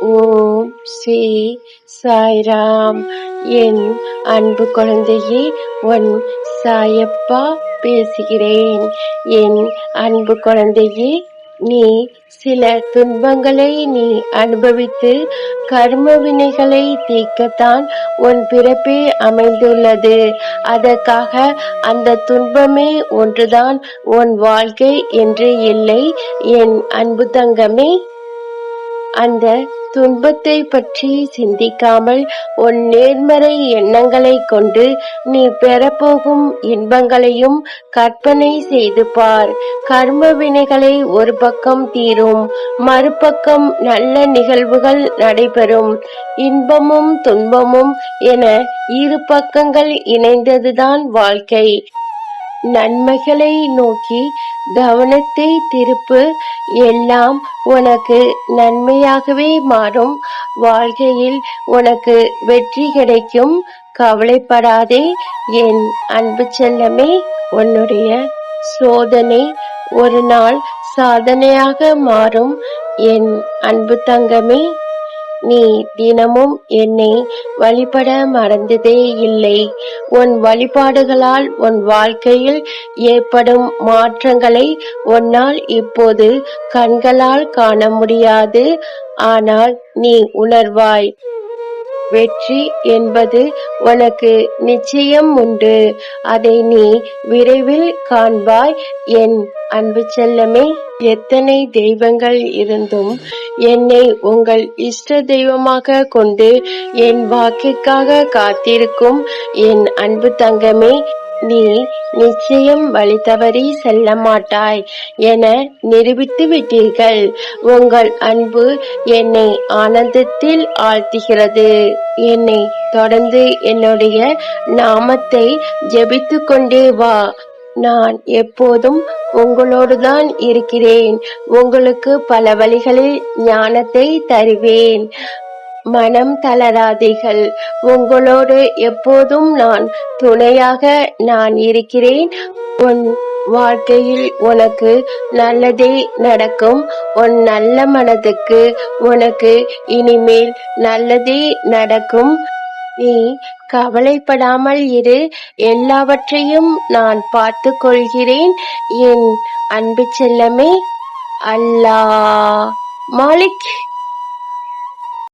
ஓம் ஸ்ரீ சாய்ராம். என் அன்பு குழந்தையே, உன் சாயப்பா பேசுகிறேன். என் அன்பு குழந்தையே, நீ சில துன்பங்களை நீ அனுபவித்து கர்ம வினைகளை தீர்க்கத்தான் உன் பிறப்பே அமைந்துள்ளது. அதற்காக அந்த துன்பமே ஒன்றுதான் உன் வாழ்க்கை என்று இல்லை என் அன்பு தங்கமே. அந்த துன்பத்தை பற்றி சிந்திக்காமல் உன் நேர்மறை எண்ணங்களை கொண்டு நீ பெறப்போகும் இன்பங்களையும் கற்பனை செய்து பார். கர்ம வினைகளை ஒரு பக்கம் தீரும், மறுபக்கம் நல்ல நிகழ்வுகள் நடைபெறும். இன்பமும் துன்பமும் என இரு பக்கங்கள் இணைந்ததுதான் வாழ்க்கை. நன்மைகளை நோக்கி கவனத்தை திருப்பு, எல்லாம் உனக்கு நன்மையாகவே மாறும். வாழ்க்கையில் உனக்கு வெற்றி கிடைக்கும். கவலைப்படாதே என் அன்பு செல்லமே. உன்னுடைய சோதனை ஒரு நாள் சாதனையாக மாறும் என் அன்பு தங்கமே. நீ தினமும் என்னை வழிபட மறந்ததே இல்லை. உன் வழிபாடுகளால் உன் வாழ்க்கையில் ஏற்படும் மாற்றங்களை உன்னால் இப்போது கண்களால் காண முடியாது. ஆனால் நீ உணர்வாய். வெற்றி என்பது உனக்கு நிச்சயம் உண்டு. அதை நீ விரைவில் காண்பாய் என் அன்பு செல்லமே. எத்தனை தெய்வங்கள் இருந்தும் என்னை உங்கள் இஷ்ட தெய்வமாக கொண்டு என் வாக்கிற்காக காத்திருக்கும் என் அன்பு தங்கமே, நீ நிச்சயம் வழி தவறி செல்ல மாட்டாய் என நிரூபித்து விட்டீர்கள். உங்கள் அன்பு என்னை ஆனந்தத்தில் ஆழ்த்துகிறது. என்னை தொடர்ந்து என்னுடைய நாமத்தை ஜெபித்து கொண்டே வா. நான் எப்போதும் உங்களோடுதான் இருக்கிறேன். உங்களுக்கு பல வழிகளில் ஞானத்தை தருவேன். மனம் தளராதீர்கள். உங்களோடு எப்போதும் நான் துணையாக நான் இருக்கிறேன். உன் வாழ்க்கையில் உனக்கு நல்லதே நடக்கும். உன் நல்ல மனதுக்கு உனக்கு இனிமேல் நல்லதே நடக்கும். நீ கவலைப்படாமல் இரு. எல்லாவற்றையும் நான் பார்த்து கொள்கிறேன் என் அன்பு செல்லமே. அல்லாஹ் மாலிக்.